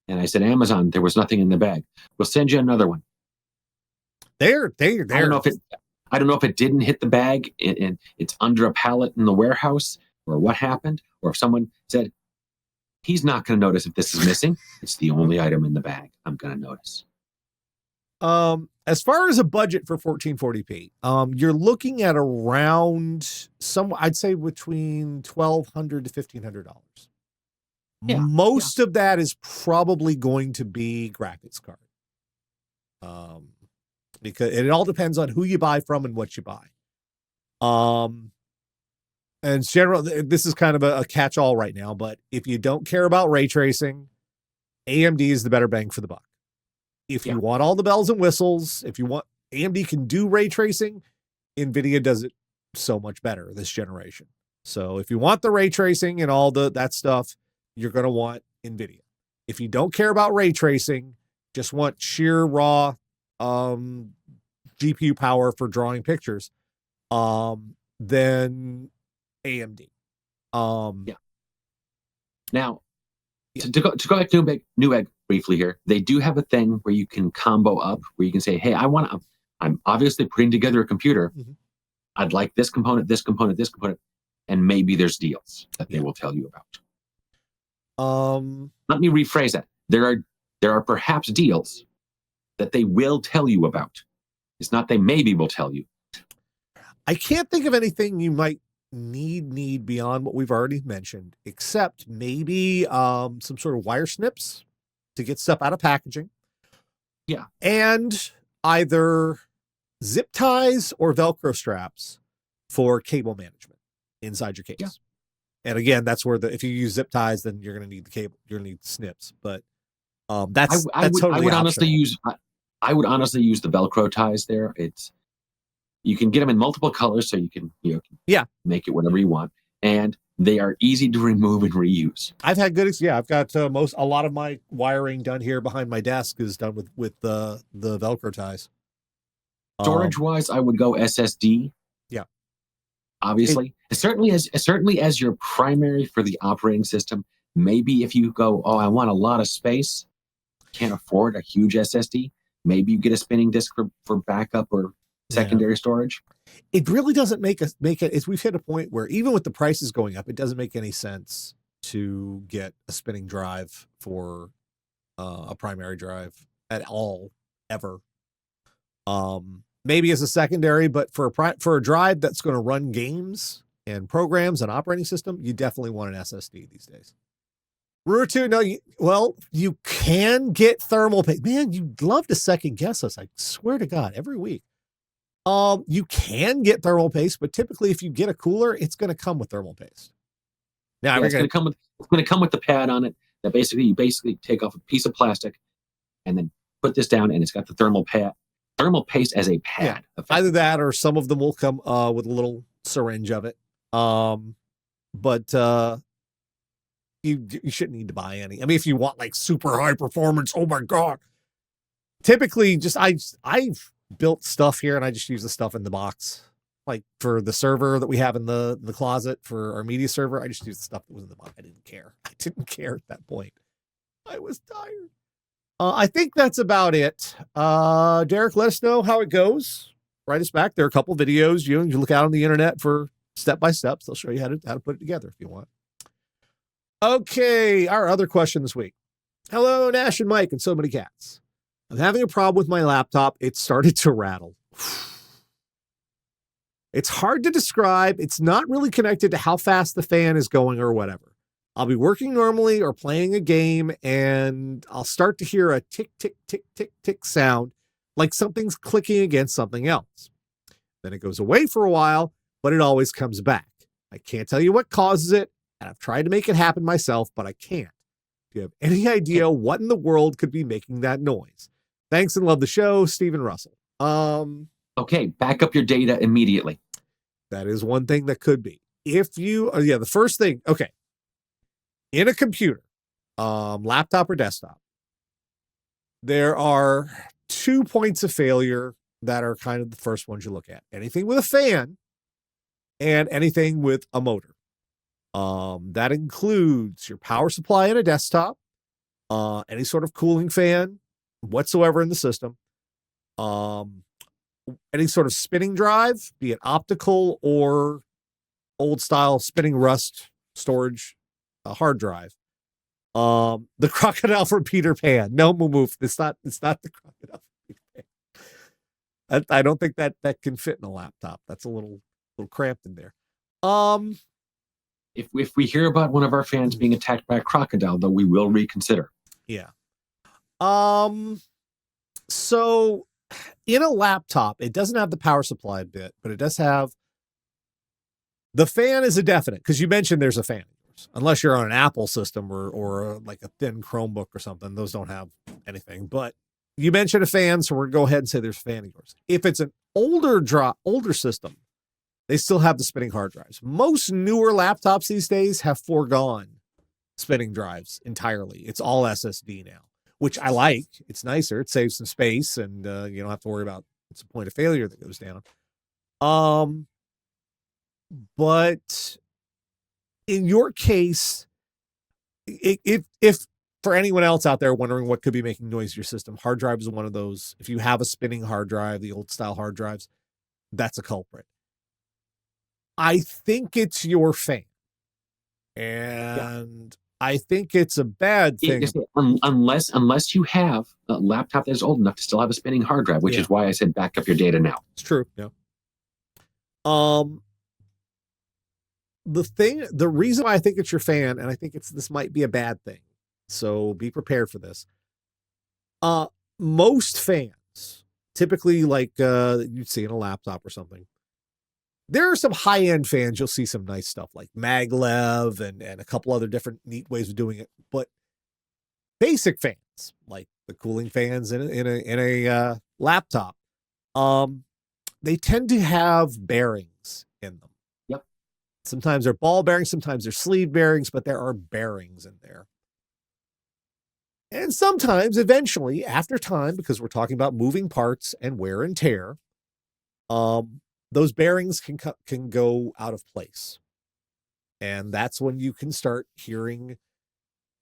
And I said, Amazon, there was nothing in the bag. We'll send you another one. They're I don't know if it didn't hit the bag and it's under a pallet in the warehouse, or what happened, or if someone said, he's not going to notice if this is missing. It's the only item in the bag. I'm going to notice. As far as a budget for 1440p, you're looking at around I'd say between $1,200 to $1,500. Most of that is probably going to be graphics card. Because it all depends on who you buy from and what you buy. And this is kind of a catch-all right now, but if you don't care about ray tracing, AMD is the better bang for the buck. If you want all the bells and whistles, AMD can do ray tracing, NVIDIA does it so much better this generation. So if you want the ray tracing and all that stuff, you're going to want NVIDIA. If you don't care about ray tracing, just want sheer raw GPU power for drawing pictures, then AMD. Now, to go back to Newegg briefly here, they do have a thing where you can combo up, where you can say, hey, I'm obviously putting together a computer. I'd like this component, this component, this component, and maybe there's deals that they will tell you about. Let me rephrase that. There are perhaps deals that they will tell you about. It's not they maybe will tell you. I can't think of anything you might need beyond what we've already mentioned, except maybe some sort of wire snips to get stuff out of packaging. Yeah. And either zip ties or Velcro straps for cable management inside your case. Yeah. And again, that's where if you use zip ties, then you're going to need the cable, you're going to need snips. But that's totally I would honestly use the Velcro ties there. You can get them in multiple colors, so you can Yeah. make it whatever you want, and they are easy to remove and reuse. I've had good. Yeah, I've got a lot of my wiring done here behind my desk is done with the Velcro ties. Storage wise, I would go SSD. Yeah, obviously, certainly as your primary for the operating system. Maybe if you go, oh, I want a lot of space, can't afford a huge SSD. Maybe you get a spinning disk for backup or secondary storage. It really doesn't make it. We've hit a point where even with the prices going up, it doesn't make any sense to get a spinning drive for a primary drive at all ever. Maybe as a secondary, but for a drive that's going to run games and programs and operating system, you definitely want an SSD these days. Rutu, no, you can get thermal paste. Man, you'd love to second guess us. I swear to God, every week. You can get thermal paste, but typically if you get a cooler, it's going to come with thermal paste. Now it's going to come with the pad on it that you take off a piece of plastic and then put this down, and it's got the thermal paste as a pad. Yeah. Either that or some of them will come with a little syringe of it. But you shouldn't need to buy any. I mean, if you want like super high performance, oh my God. Typically I've built stuff here and I just use the stuff in the box. Like for the server that we have in the closet for our media server, I just used the stuff that was in the box. I didn't care at that point. I was tired. I think that's about it. Derek, let us know how it goes. Write us back. There are a couple videos. You look out on the internet for step-by-steps. They'll show you how to put it together if you want. Okay, our other question this week. Hello, Nash and Mike and so many cats. I'm having a problem with my laptop. It started to rattle. It's hard to describe. It's not really connected to how fast the fan is going or whatever. I'll be working normally or playing a game and I'll start to hear a tick, tick, tick, tick, tick sound like something's clicking against something else. Then it goes away for a while, but it always comes back. I can't tell you what causes it, and I've tried to make it happen myself, but I can't. Do you have any idea what in the world could be making that noise? Thanks and love the show, Stephen Russell. Okay, back up your data immediately. That is one thing that could be. If you, the first thing, okay. In a computer, laptop or desktop, there are 2 points of failure that are kind of the first ones you look at. Anything with a fan and anything with a motor. That includes your power supply in a desktop, any sort of cooling fan whatsoever in the system, any sort of spinning drive, be it optical or old style spinning rust storage, hard drive. The crocodile from Peter Pan. No, move. It's not the crocodile from Peter Pan. I don't think that can fit in a laptop. That's a little cramped in there. If we hear about one of our fans being attacked by a crocodile, though, we will reconsider. Yeah. So in a laptop, it doesn't have the power supply bit, but it does have the fan is a definite, because you mentioned there's a fan. Unless you're on an Apple system or like a thin Chromebook or something, those don't have anything. But you mentioned a fan, so we're going to go ahead and say there's a fan in yours. If it's an older system, they still have the spinning hard drives. Most newer laptops these days have foregone spinning drives entirely. It's all SSD now, which I like. It's nicer. It saves some space, and you don't have to worry about it's a point of failure that goes down. But in your case, if for anyone else out there wondering what could be making noise in your system, hard drive is one of those. If you have a spinning hard drive, the old style hard drives, that's a culprit. I think it's your fan. And I think it's a bad thing. Unless you have a laptop that is old enough to still have a spinning hard drive, which is why I said back up your data now. It's true. Yeah. The reason why I think it's your fan, and I think this might be a bad thing, so be prepared for this. Most fans, typically like you'd see in a laptop or something, there are some high-end fans. You'll see some nice stuff like maglev and a couple other different neat ways of doing it. But basic fans, like the cooling fans in a laptop, they tend to have bearings in them. Yep. Sometimes they're ball bearings, sometimes they're sleeve bearings, but there are bearings in there. And sometimes, eventually, after time, because we're talking about moving parts and wear and tear, those bearings can go out of place. And that's when you can start hearing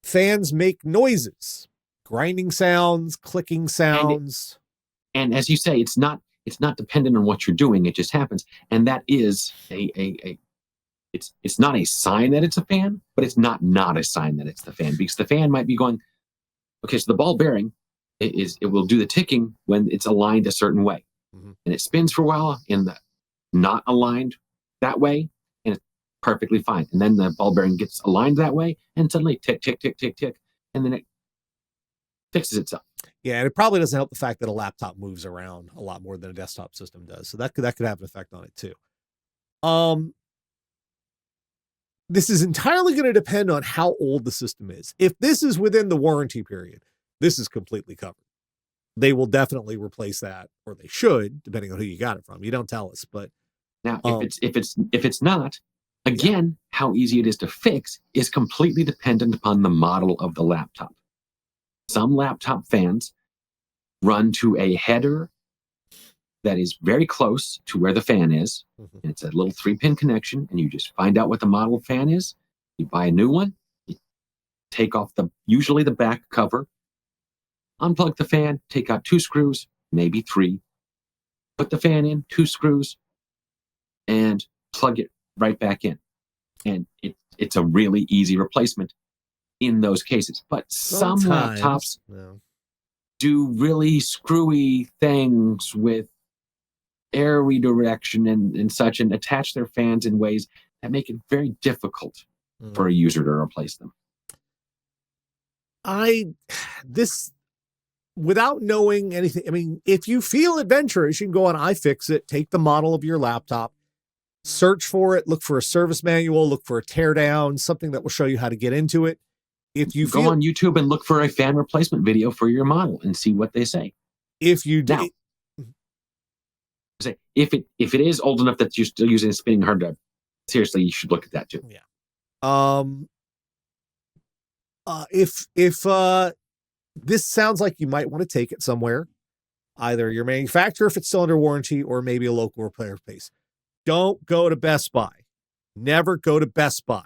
fans make noises, grinding sounds, clicking sounds. And as you say, it's not dependent on what you're doing. It just happens. And that is it's not a sign that it's a fan, but it's not a sign that it's the fan, because the fan might be going, okay, so the ball bearing it will do the ticking when it's aligned a certain way. Mm-hmm. And it spins for a while in the not aligned that way, and it's perfectly fine. And then the ball bearing gets aligned that way, and suddenly tick, tick, tick, tick, tick, and then it fixes itself. Yeah, and it probably doesn't help the fact that a laptop moves around a lot more than a desktop system does. So that could have an effect on it too. This is entirely going to depend on how old the system is. If this is within the warranty period, this is completely covered. They will definitely replace that, or they should, depending on who you got it from. You don't tell us, but now if it's not, again, how easy it is to fix is completely dependent upon the model of the laptop. Some laptop fans run to a header that is very close to where the fan is. Mm-hmm. And it's a little 3-pin connection, and you just find out what the model of fan is. You buy a new one, you take off usually the back cover, unplug the fan, take out 2 screws, maybe 3, put the fan in, 2 screws, and plug it right back in. And it's a really easy replacement in those cases. But sometimes, some laptops do really screwy things with air redirection and such, and attach their fans in ways that make it very difficult for a user to replace them. Without knowing anything, I mean, if you feel adventurous, you can go on iFixit, take the model of your laptop, search for it, look for a service manual, look for a teardown, something that will show you how to get into it. If you go on YouTube and look for a fan replacement video for your model and see what they say. If you do. If it is old enough that you're still using a spinning hard drive, seriously, you should look at that too. Yeah. If this sounds like you might want to take it somewhere, either your manufacturer if it's still under warranty, or maybe a local repair place. Don't go to Best Buy. Never go to Best Buy.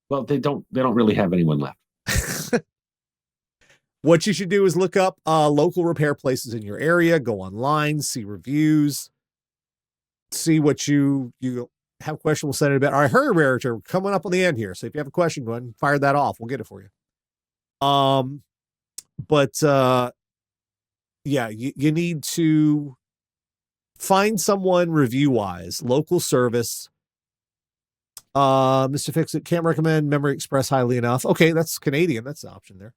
Well, they don't really have anyone left. What you should do is look up local repair places in your area, go online, see reviews, see what you have a question, we'll send it a bit. All right, hurry, Raritor, coming up on the end here. So if you have a question, go ahead and fire that off. We'll get it for you. You need to find someone review-wise, local service. Mr. Fixit can't recommend Memory Express highly enough. Okay, that's Canadian. That's the option there.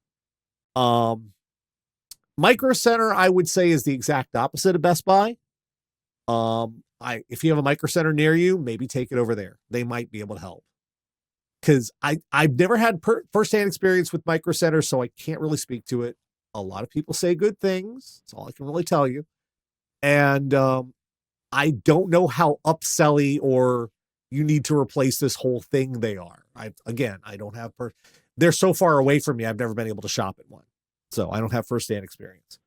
Micro Center, I would say, is the exact opposite of Best Buy. If you have a Micro Center near you, maybe take it over there. They might be able to help. Because I've never had firsthand experience with Micro Center, so I can't really speak to it. A lot of people say good things. That's all I can really tell you. And I don't know how upselly or you need to replace this whole thing they are. I don't have they're so far away from me, I've never been able to shop at one. So I don't have firsthand experience.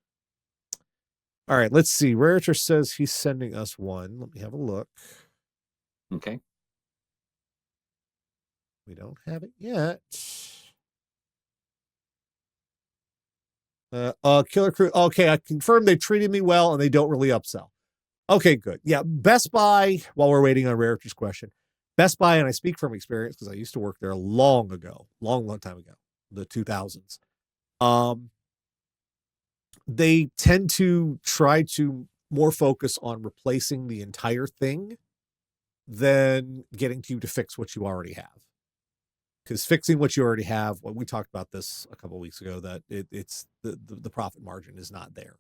All right, let's see. Raritor says he's sending us one. Let me have a look. Okay. We don't have it yet. Killer Crew. Okay, I confirmed they treated me well and they don't really upsell. Okay, good. Yeah, Best Buy, while we're waiting on Raritor's question, Best Buy, and I speak from experience because I used to work there long time ago, the 2000s. They tend to try to more focus on replacing the entire thing than getting you to fix what you already have. Because fixing what you already have, well, we talked about this a couple of weeks ago, that it's the profit margin is not there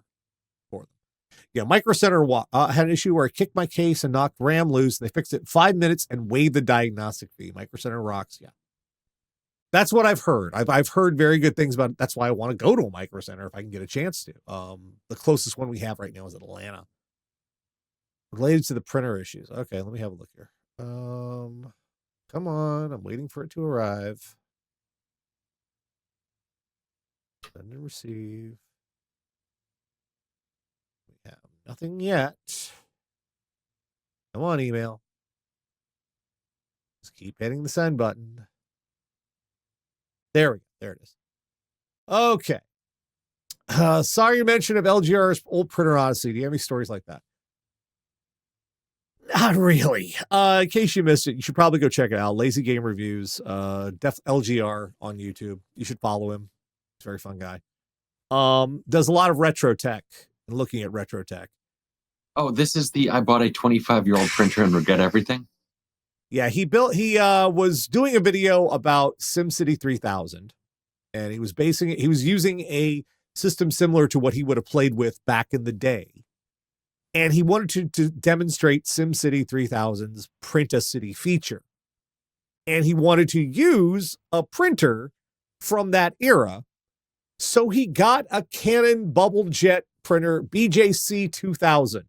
for them. Yeah, Micro Center had an issue where I kicked my case and knocked RAM loose, and they fixed it in 5 minutes and waived the diagnostic fee. Micro Center rocks. Yeah. That's what I've heard. I've heard very good things about it. That's why I want to go to a Micro Center if I can get a chance to. The closest one we have right now is Atlanta. related to the printer issues. Okay, let me have a look here. Come on, I'm waiting for it to arrive. Send and receive. We have nothing yet. Come on, email. Just keep hitting the send button. There we go. There it is. Okay. Saw your mention of LGR's old printer Odyssey. Do you have any stories like that? Not really. In case you missed it, you should probably go check it out. Lazy Game Reviews, LGR on YouTube. You should follow him. He's a very fun guy. Does a lot of retro tech and looking at retro tech. Oh, this is I bought a 25-year-old printer and regret everything. Yeah, he was doing a video about SimCity 3000, and he was using a system similar to what he would have played with back in the day. And he wanted to demonstrate SimCity 3000's print a city feature. And he wanted to use a printer from that era. So he got a Canon bubble jet printer, BJC 2000.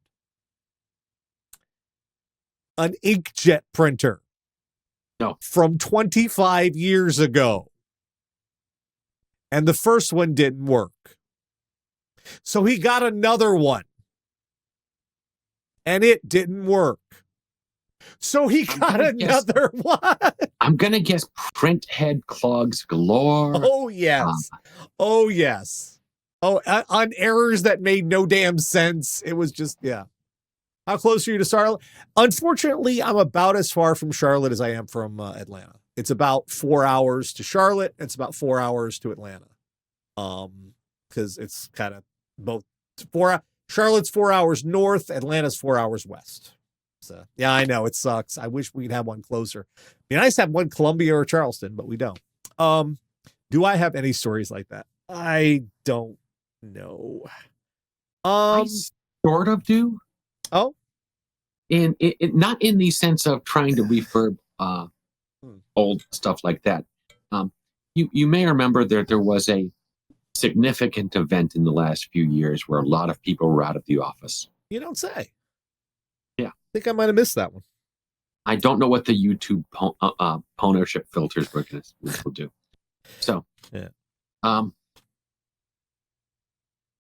An inkjet printer. No. From 25 years ago. And the first one didn't work. So he got another one. And it didn't work. So he got another one. I'm going to guess print head clogs galore. Oh, yes. Oh, yes. Oh, on errors that made no damn sense. It was just, yeah. How close are you to Charlotte? Unfortunately, I'm about as far from Charlotte as I am from Atlanta. It's about 4 hours to Charlotte. It's about 4 hours to Atlanta. Because it's kind of both Charlotte's 4 hours north, Atlanta's 4 hours west. So yeah, I know it sucks. I wish we'd have one closer. It'd be nice to have one Columbia or Charleston, but we don't. Do I have any stories like that? I don't know. I sort of do. Oh, and it not in the sense of trying to refurb old stuff like that. You may remember there was a significant event in the last few years where a lot of people were out of the office. You don't say. Yeah. I think I might have missed that one. I don't know what the YouTube ownership filters will do. So, yeah.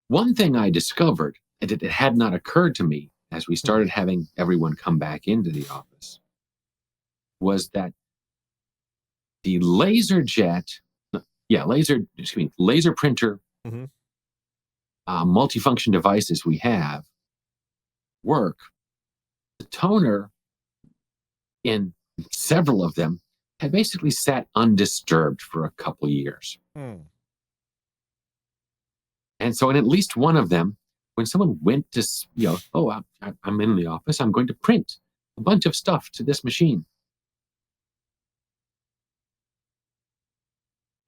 One thing I discovered, and it had not occurred to me as we started having everyone come back into the office, was that the laser printer, multifunction devices we have work. The toner in several of them had basically sat undisturbed for a couple years. And so in at least one of them, when someone went to, I'm in the office, I'm going to print a bunch of stuff to this machine.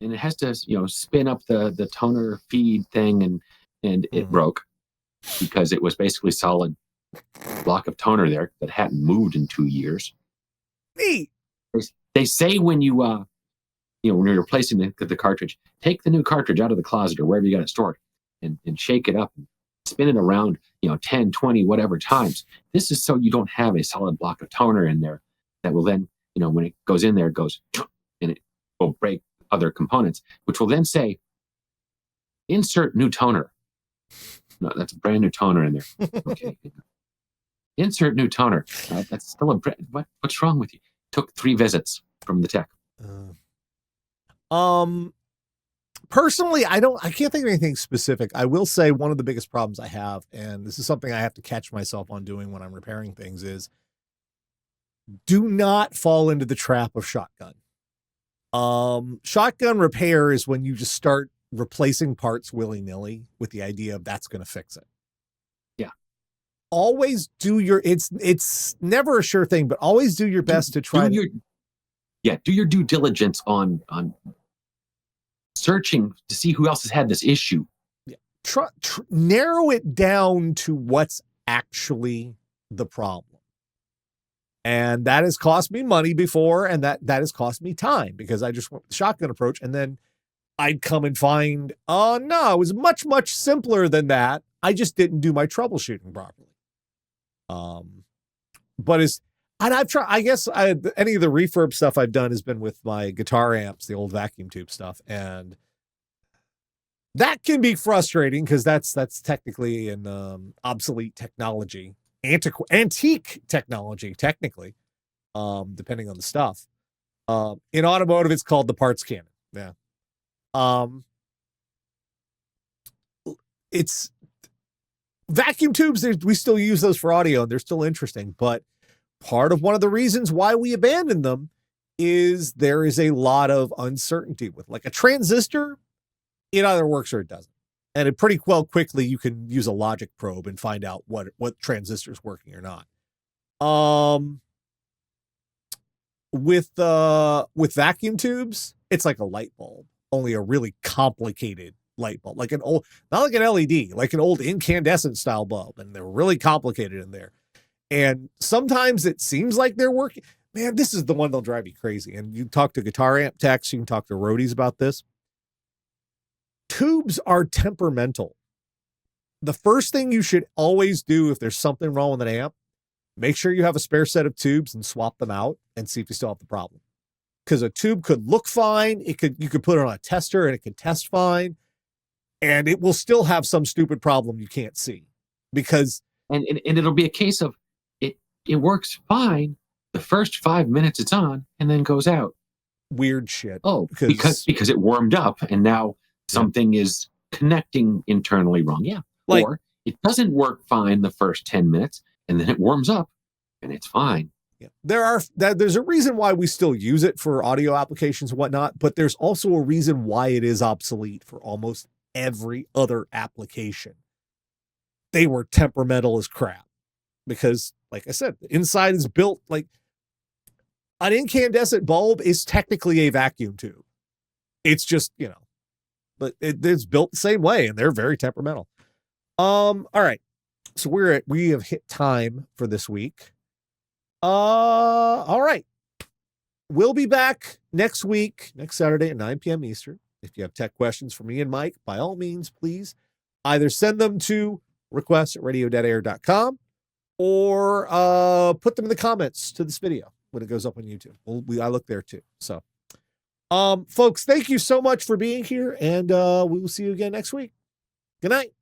And it has to, spin up the toner feed thing, and it broke because it was basically solid block of toner there that hadn't moved in 2 years. Neat. They say when when you're replacing the cartridge, take the new cartridge out of the closet or wherever you got it stored and shake it up and spin it around, 10, 20, whatever times. This is so you don't have a solid block of toner in there that will then, when it goes in there, it goes and it will break other components, which will then say, insert new toner. No, that's a brand new toner in there. Okay. Insert new toner. That's still what's wrong with you? Took 3 visits from the tech. Personally, I can't think of anything specific. I will say one of the biggest problems I have, and this is something I have to catch myself on doing when I'm repairing things, is do not fall into the trap of shotgun. Shotgun repair is when you just start replacing parts willy-nilly with the idea of that's going to fix it. Yeah. Always do it's never a sure thing, but always do your best to try do your due diligence on searching to see who else has had this issue. Yeah. Narrow it down to what's actually the problem. And that has cost me money before, and that has cost me time because I just went with the shotgun approach, and then I'd come and find, oh no, it was much, much simpler than that. I just didn't do my troubleshooting properly. But I've tried, I guess any of the refurb stuff I've done has been with my guitar amps, the old vacuum tube stuff. And that can be frustrating because that's technically an obsolete technology, antique technology, technically, depending on the stuff. In automotive, it's called the parts cannon. Yeah. It's vacuum tubes. We still use those for audio and they're still interesting, but part of one of the reasons why we abandoned them is there is a lot of uncertainty with like a transistor. It either works or it doesn't. And it pretty well quickly, you can use a logic probe and find out what transistor is working or not. With vacuum tubes, it's like a light bulb, only a really complicated light bulb, like not like an LED, like an old incandescent style bulb. And they're really complicated in there. And sometimes it seems like they're working. Man, this is the one that'll drive you crazy. And you talk to guitar amp techs, you can talk to roadies about this. Tubes are temperamental. The first thing you should always do if there's something wrong with an amp, make sure you have a spare set of tubes and swap them out and see if you still have the problem. Because a tube could look fine. You could put it on a tester and it can test fine. And it will still have some stupid problem you can't see. Because and it'll be a case of it works fine the first 5 minutes it's on and then goes out. Weird shit. Oh, because it warmed up and now something is connecting internally wrong. Yeah. Like, or it doesn't work fine the first 10 minutes and then it warms up and it's fine. Yeah. There's a reason why we still use it for audio applications and whatnot, but there's also a reason why it is obsolete for almost every other application. They were temperamental as crap because, like I said, the inside is built like an incandescent bulb is technically a vacuum tube. It's just, but it's built the same way and they're very temperamental. All right. So we have hit time for this week. All right. We'll be back next week, next Saturday at 9 p.m. Eastern. If you have tech questions for me and Mike, by all means, please either send them to requests@radio.air.com or put them in the comments to this video when it goes up on YouTube. I look there too. So, folks, thank you so much for being here, and we will see you again next week. Good night.